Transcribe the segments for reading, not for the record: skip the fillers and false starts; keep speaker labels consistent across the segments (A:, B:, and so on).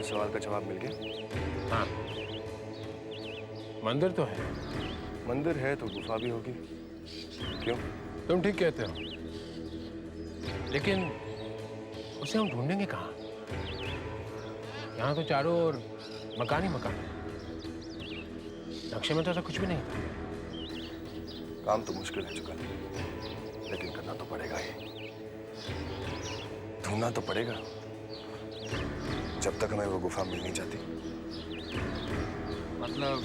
A: सवाल का जवाब मिल गया?
B: हाँ, मंदिर तो है।
A: मंदिर है तो गुफा भी होगी। क्यों?
B: तुम ठीक कहते हो, लेकिन उसे हम ढूंढेंगे कहाँ? यहाँ तो चारों ओर मकान ही मकान है। नक्शे में तो ऐसा कुछ भी नहीं था।
A: काम तो मुश्किल है जुगल, लेकिन करना तो पड़ेगा ही। ढूंढना तो पड़ेगा जब तक हमें वो गुफा मिल नहीं जाती।
B: मतलब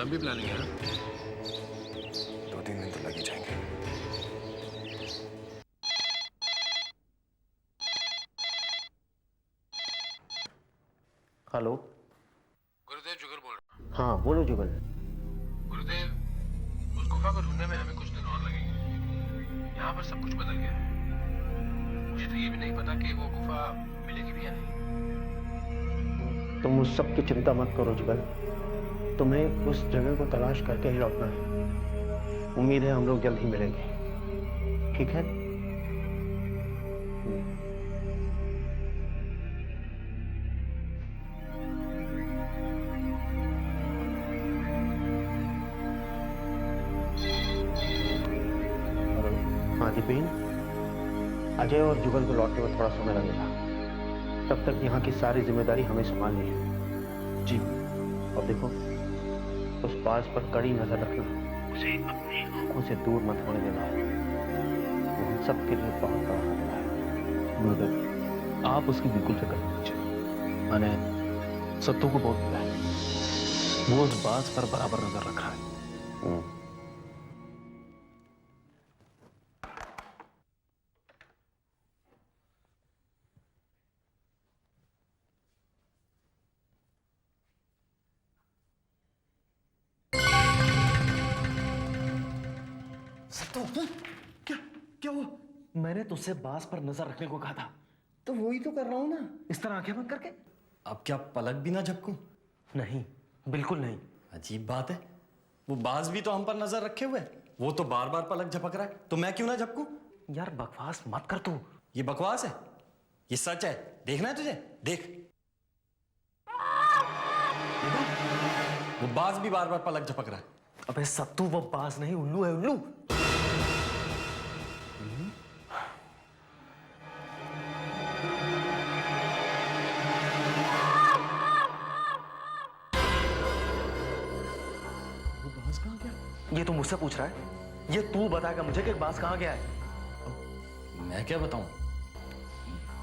B: लंबी प्लानिंग है ना?
A: 2-3 दिन तो लग ही जाएंगे।
C: हेलो
B: गुरुदेव, जुगल बोल रहा हूँ।
C: हाँ बोलो जुगल।
B: गुरुदेव, उस गुफा को ढूंढने में हमें कुछ दिन और लगेंगे। यहाँ पर सब कुछ बदल गया है। मुझे तो ये भी नहीं पता कि वो गुफा मिलेगी भी या नहीं।
C: तुम उस सब की चिंता मत करो जुगल, तुम्हें उस जगह को तलाश करके ही लौटना है। उम्मीद है हम लोग जल्द ही मिलेंगे, ठीक है? हाँ दीपेन, अजय और जुगल को लौटने में थोड़ा समय लगेगा। तब तक यहाँ की सारी जिम्मेदारी हमें संभालनी है। जी। और देखो, उस बाज पर कड़ी नजर रखना, उसे अपनी आंखों से दूर मत होने देना। वो हम सब के लिए बहुत बड़ा खतरा है।
D: गुरुदेव, आप उसकी बिल्कुल फिक्र मत कीजिए। मैंने सत्तू को बहुत दिया है, वो उस बाज पर बराबर नजर रख रहा है।
E: सत्तू, क्या क्या हुआ? मैंने तुझसे बास पर नजर रखने को कहा था।
C: तो वही तो कर रहा हूं ना।
E: इस तरह आंखें बंद करके?
F: अब क्या पलक भी ना झपकूं?
E: नहीं, बिल्कुल नहीं।
F: अजीब बात है, वो बाज भी तो हम पर नजर रखे हुए है। वो तो बार बार पलक झपक रहा है, तो मैं क्यों ना झपकूं?
E: यार बकवास मत कर तू।
F: ये बकवास है, ये सच है। देखना है तुझे? देख, देखा? वो बाज भी बार बार पलक झपक रहा है।
E: अबे सत्तू, वो बाज नहीं, उल्लू है, उल्लू। ये तू मुझसे पूछ रहा है? ये तू बताएगा मुझे कि बाज कहां गया है?
F: मैं क्या बताऊं?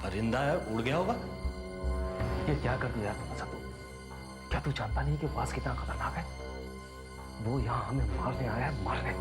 F: परिंदा है, उड़ गया होगा।
E: ये क्या कर दिया यार तुमने सत्तू? क्या तू जानता नहीं कि बाज कितना खतरनाक है? वो यहां हमें मारने आया है, मारने।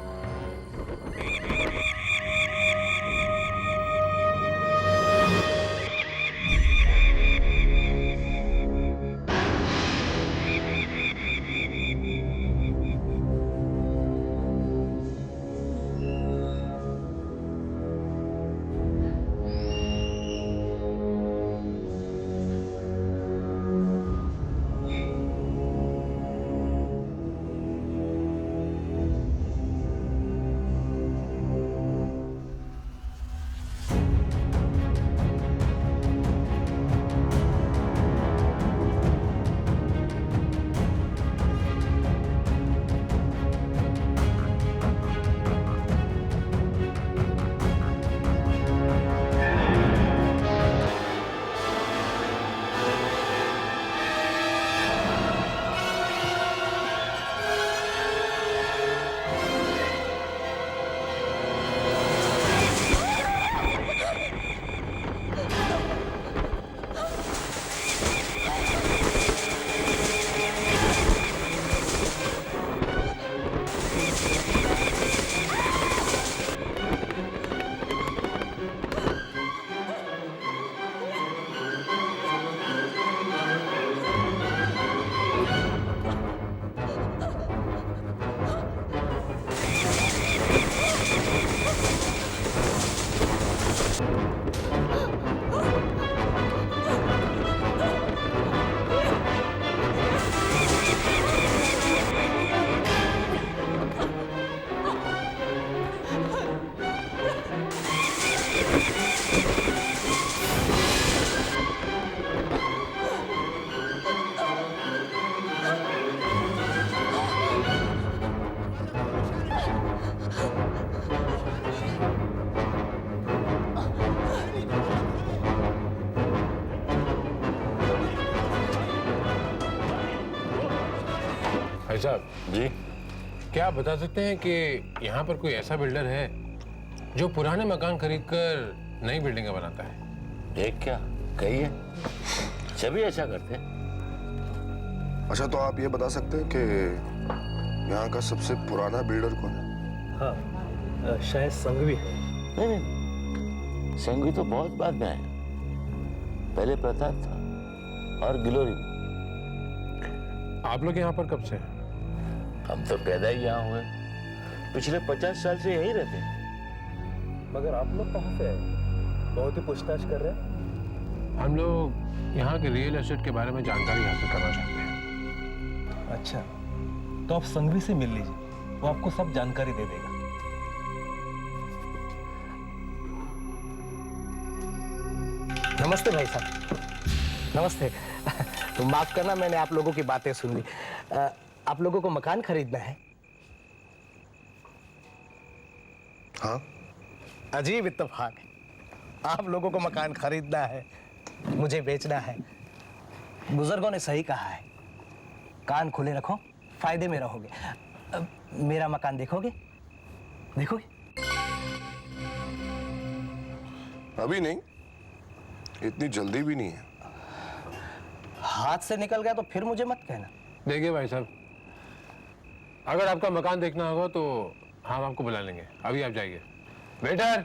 B: भाई साहब
G: जी।
B: क्या आप बता सकते हैं कि यहाँ पर कोई ऐसा बिल्डर है जो पुराने मकान खरीदकर नई बिल्डिंगें बनाता है?
G: एक क्या कही है, सभी ऐसा करते हैं।
A: अच्छा, तो आप ये बता सकते हैं कि यहाँ का सबसे पुराना बिल्डर कौन है?
C: हाँ, शायद संघवी है।
G: नहीं, संघवी तो बहुत बाद में आया। पहले प्रताप था और गिलोरी।
B: आप लोग यहाँ पर कब से हैं?
G: हम तो पैदा ही यहाँ हुए, पिछले 50 साल से यहीं रहते हैं।
C: मगर आप लोग कहाँ से आए? बहुत ही पूछताछ कर रहे हैं।
B: हम लोग यहाँ के रियल एस्टेट के बारे में जानकारी हासिल करना चाहते हैं।
H: अच्छा, तो आप संघवी से मिल लीजिए, वो आपको सब जानकारी दे देगा।
E: नमस्ते भाई साहब, नमस्ते। तो माफ करना, मैंने आप लोगों की बातें सुन ली। आप लोगों को मकान खरीदना है?
A: हाँ।
E: अजीब इत्तेफाक है, आप लोगों को मकान खरीदना है, मुझे बेचना है। बुजुर्गों ने सही कहा है, कान खुले रखो, फायदे में रहोगे। मेरा मकान देखोगे? देखोगे?
A: अभी नहीं, इतनी जल्दी भी नहीं है।
E: हाथ से निकल गया तो फिर मुझे मत कहना।
B: देखिए भाई साहब, अगर आपका मकान देखना होगा तो हम आपको बुला लेंगे। अभी आप जाइए। वेटर।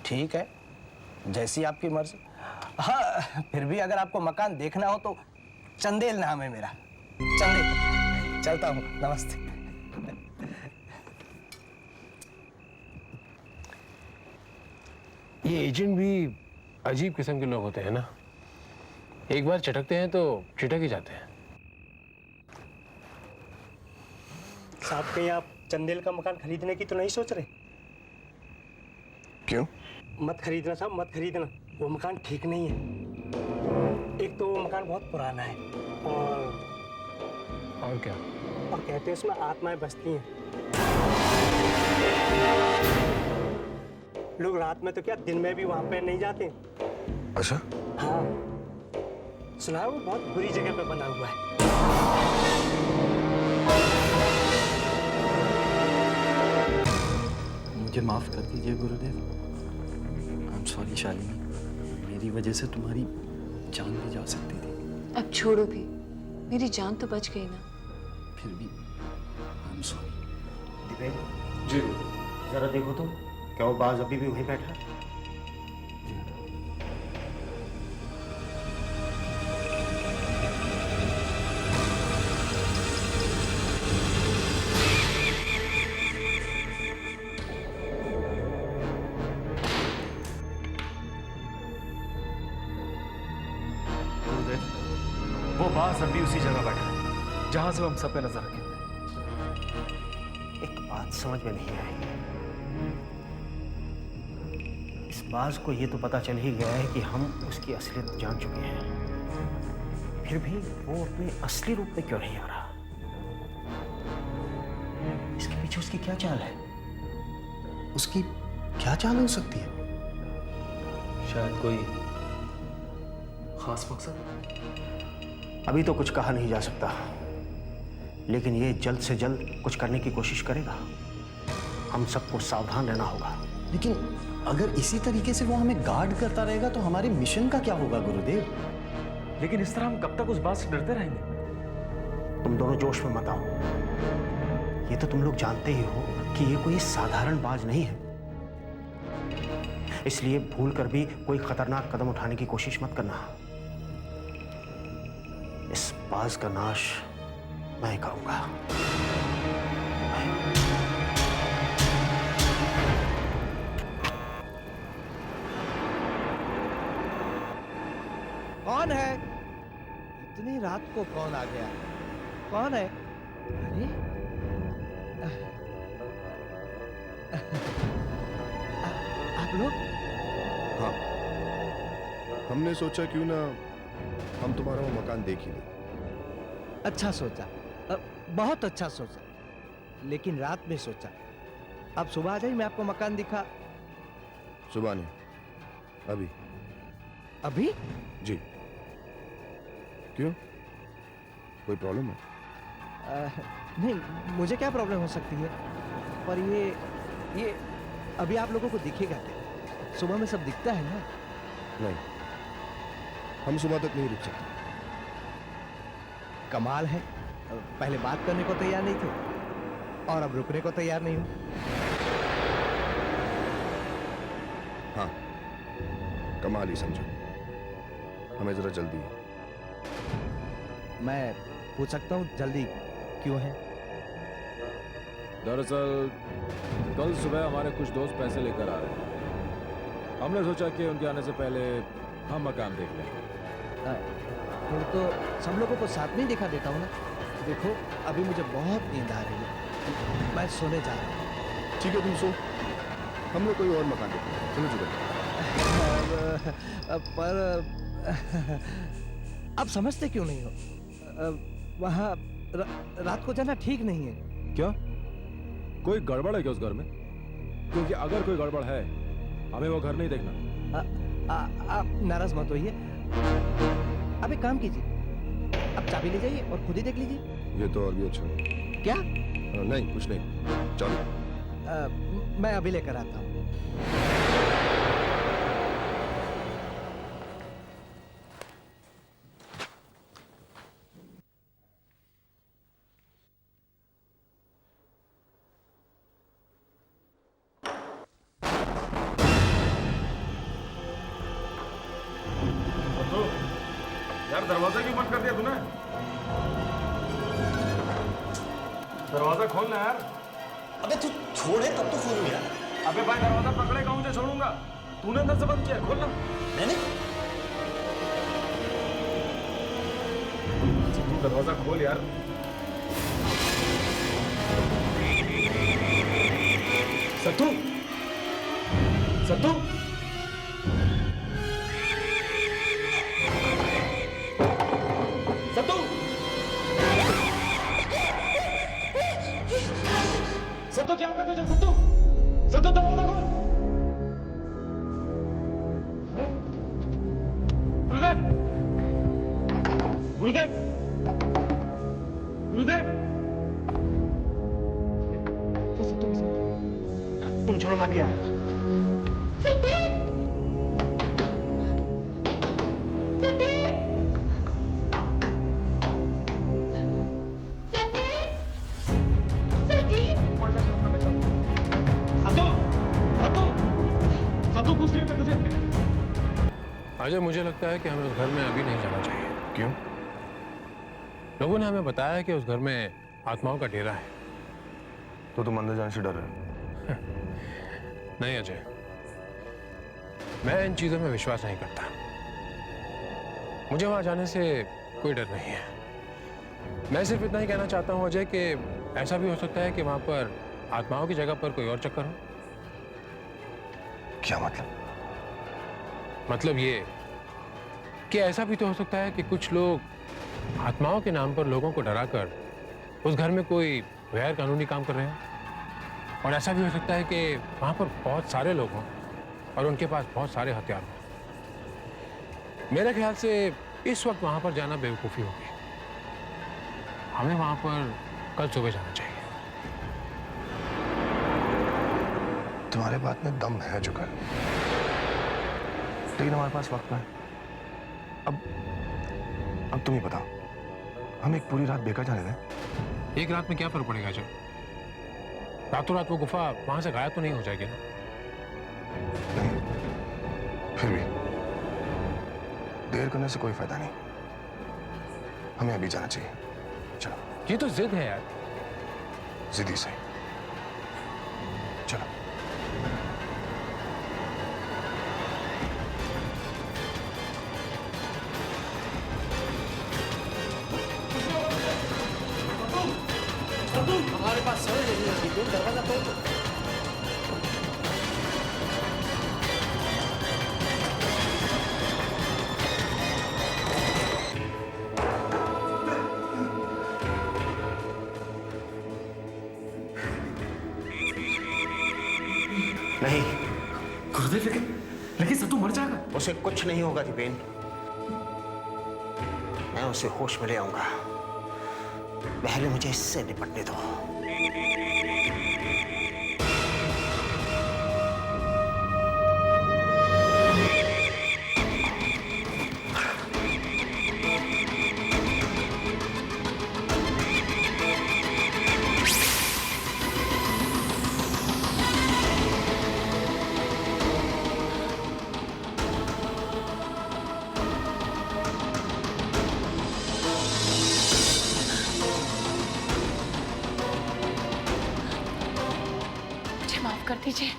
E: ठीक है, जैसी आपकी मर्जी। हाँ, फिर भी अगर आपको मकान देखना हो तो चंदेल नाम है मेरा, चंदेल। चलता हूँ, नमस्ते।
B: ये एजेंट भी अजीब किस्म के लोग होते हैं ना, एक बार चटकते हैं तो चिटक ही जाते हैं।
C: साहब, कहीं आप चंदेल का मकान खरीदने की तो नहीं सोच रहे?
A: क्यों?
C: मत खरीदना साहब, मत खरीदना। वो मकान ठीक नहीं है। एक तो वो मकान बहुत पुराना है
B: और क्या?
C: और कहते हैं उसमें आत्माएं बसती हैं। लोग रात में तो क्या, दिन में भी वहां पे नहीं जाते।
A: अच्छा,
C: हाँ, सुना है वो बहुत बुरी जगह पे बना हुआ है।
F: मुझे माफ कर दीजिए गुरुदेव। आई एम सॉरी शालिनी, मेरी वजह से तुम्हारी जान भी जा सकती थी।
I: अब छोड़ो भी, मेरी जान तो बच गई ना।
F: फिर भी आई एम सॉरी।
C: दिपेश
F: जी।
C: जरा देखो तो, क्या वो बाज अभी भी वहीं बैठा है?
E: वो बाज अभी उसी जगह बैठा है जहां से हम सब पे नजर रखें।
C: एक बात समझ में नहीं आई। इस बाज को ये तो पता चल ही गया है कि हम उसकी असलियत जान चुके हैं, फिर भी वो अपने असली रूप में क्यों नहीं आ रहा? इसके पीछे उसकी क्या चाल है? उसकी क्या चाल हो सकती है?
D: शायद कोई खास मकसद।
C: अभी तो कुछ कहा नहीं जा सकता, लेकिन ये जल्द से जल्द कुछ करने की कोशिश करेगा। हम सबको सावधान रहना होगा।
F: लेकिन अगर इसी तरीके से वो हमें गार्ड करता रहेगा तो हमारे मिशन का क्या होगा गुरुदेव?
E: लेकिन इस तरह हम कब तक उस बात से डरते रहेंगे?
C: तुम दोनों जोश में मत आओ। ये तो तुम लोग जानते ही हो कि ये कोई साधारण बाज नहीं है, इसलिए भूल कर भी कोई खतरनाक कदम उठाने की कोशिश मत करना। इस बाज का नाश मैं करूंगा।
J: कौन है? इतनी रात को कौन आ गया? कौन है? अरे आप लोग?
A: हाँ, हमने सोचा क्यों ना हम तुम्हारा वो मकान देख ही लें।
J: अच्छा सोचा, बहुत अच्छा सोचा, लेकिन रात में सोचा। अब सुबह आ जाइए, मैं आपको मकान दिखा।
A: सुबह नहीं, अभी।
J: अभी?
A: जी। क्यों, कोई प्रॉब्लम है?
J: नहीं, मुझे क्या प्रॉब्लम हो सकती है, पर ये अभी आप लोगों को दिखेगा क्या? सुबह में सब दिखता है ना।
A: नहीं, हम सुबह तक नहीं रुक सकते।
J: कमाल है, पहले बात करने को तैयार नहीं थे और अब रुकने को तैयार नहीं हो।
A: हाँ, कमाल ही समझो। हमें जरा जल्दी है।
J: मैं पूछ सकता हूँ जल्दी क्यों है?
K: दरअसल कल सुबह हमारे कुछ दोस्त पैसे लेकर आ रहे हैं। हमने सोचा कि उनके आने से पहले हम मकान देख लें।
J: फिर तो सब लोगों को साथ में ही दिखा देता हूँ ना। देखो, अभी मुझे बहुत नींद आ रही है, मैं सोने जा रहा हूँ।
A: ठीक है, तुम सो, हम लोग कोई और मकान देखते हैं। चलो जुगल।
J: पर आप समझते क्यों नहीं हो? वहाँ रात को जाना ठीक नहीं है।
K: क्यों? कोई गड़बड़ है क्या उस घर में? क्योंकि अगर कोई गड़बड़ है, हमें वो घर नहीं देखना।
J: आप नाराज मत होइए। आप एक काम कीजिए, आप चाबी ले जाइए और खुद ही देख लीजिए।
A: ये तो और भी अच्छा।
J: क्या?
A: नहीं, कुछ नहीं, चलो।
J: मैं अभी लेकर आता हूँ।
K: यार दरवाजा क्यों बंद कर दिया तूने? दरवाजा खोल ना यार।
C: अबे तू छोड़े तब तो खोलूं यार।
K: अबे भाई दरवाजा पकड़ेगा मुझे छोड़ूंगा। तूने अंदर से बंद किया, खोल ना।
C: मैंने?
K: तू दरवाजा खोल यार। सत्तू, सत्तू, सत्तू, सत्तू क्या कर तुझे? सत्तू, सत्तू दरवाजा खोल। गुरुदेव, गुरुदेव, गुरुदेव। तुम छोड़ो ना क्या?
B: अजय, मुझे लगता है कि हमें उस घर में अभी नहीं जाना चाहिए। क्यों? लोगों ने हमें बताया कि उस घर में आत्माओं का डेरा है।
A: तो तुम अंदर जाने से डर रहे हो?
B: नहीं अजय, मैं इन चीजों में विश्वास नहीं करता। मुझे वहां जाने से कोई डर नहीं है। मैं सिर्फ इतना ही कहना चाहता हूं अजय कि ऐसा भी हो सकता है कि वहां पर आत्माओं की जगह पर कोई और चक्कर हो।
A: क्या मतलब?
B: मतलब ये कि ऐसा भी तो हो सकता है कि कुछ लोग आत्माओं के नाम पर लोगों को डराकर उस घर में कोई गैर कानूनी काम कर रहे हैं। और ऐसा भी हो सकता है कि वहां पर बहुत सारे लोग हों और उनके पास बहुत सारे हथियार हों। मेरे ख्याल से इस वक्त वहां पर जाना बेवकूफ़ी होगी। हमें वहां पर कल सुबह जाना चाहिए।
A: तुम्हारे बात में दम है जुगल, लेकिन हमारे पास वक्त है। अब तुम ही बताओ, हम एक पूरी रात बेकार जाने दें?
B: एक रात में क्या फर्क पड़ेगा जब रातों रात वो गुफा वहां से गायब तो नहीं हो जाएगी ना?
A: नहीं, फिर भी देर करने से कोई फायदा नहीं। हमें अभी जाना चाहिए। चलो।
B: ये तो जिद है यार।
A: जिद ही सही। चलो।
C: हमारे पास समय नहीं है, तुम दरवाजा खोल दो।
J: नहीं,
K: गुरुदेव, लेकिन सत्तू मर जाएगा।
C: उसे कुछ नहीं होगा दीपेन, मैं उसे होश में ले आऊंगा। पहले मुझे इससे निपटने दो।
I: कर दीजिए,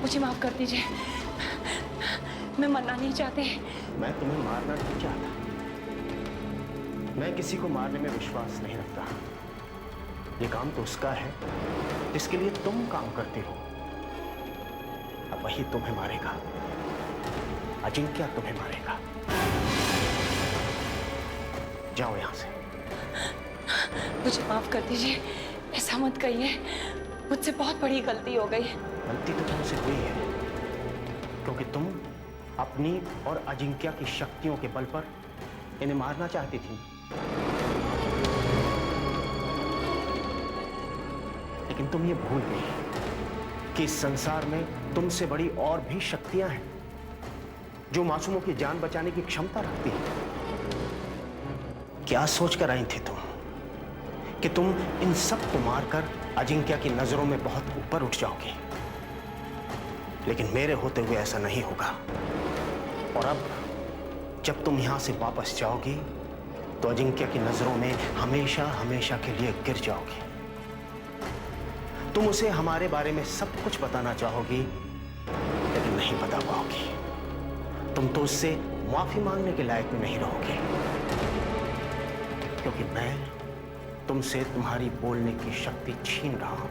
I: मुझे माफ कर दीजिए। मैं मरना नहीं चाहती।
C: मैं तुम्हें मारना नहीं चाहता। मैं किसी को मारने में विश्वास नहीं रखता। ये काम तो उसका है जिसके लिए तुम काम करते हो। अब वही तुम्हें मारेगा। अजिंक्य तुम्हें मारेगा। जाओ यहां से।
I: मुझे माफ कर दीजिए, ऐसा मत कहिए। मुझसे बहुत बड़ी गलती हो गई।
C: गलती तो तुमसे हुई है क्योंकि तुम अपनी और अजिंक्य की शक्तियों के बल पर इन्हें मारना चाहती थी। लेकिन तुम ये भूल गई कि इस संसार में तुमसे बड़ी और भी शक्तियां हैं जो मासूमों की जान बचाने की क्षमता रखती हैं। क्या सोचकर आई थी तुम कि तुम इन सब को मारकर अजिंक्य की नजरों में बहुत ऊपर उठ जाओगे? लेकिन मेरे होते हुए ऐसा नहीं होगा। और अब जब तुम यहां से वापस जाओगी तो अजिंक्य की नजरों में हमेशा हमेशा के लिए गिर जाओगी। तुम उसे हमारे बारे में सब कुछ बताना चाहोगी लेकिन नहीं बता पाओगी। तुम तो उससे माफी मांगने के लायक भी नहीं रहोगे क्योंकि मैं तुमसे तुम्हारी बोलने की शक्ति छीन रहा हूं।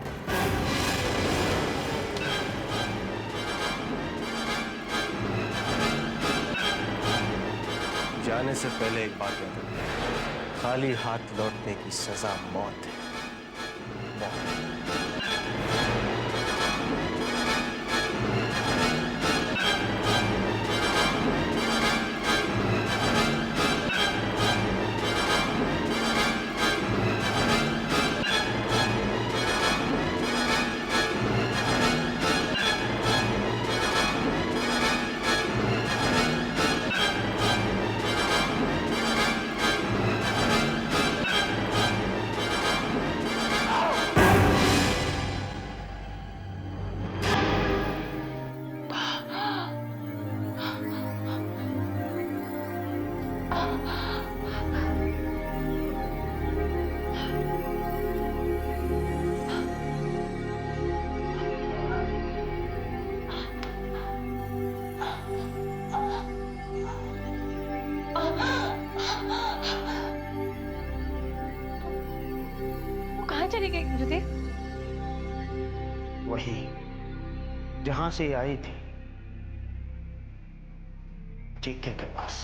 F: जाने से पहले एक बात याद रखना, खाली हाथ लौटने की सजा मौत है। मौत।
I: चली गई गुरुदेव?
C: वही जहां से आई थी, जीके के पास।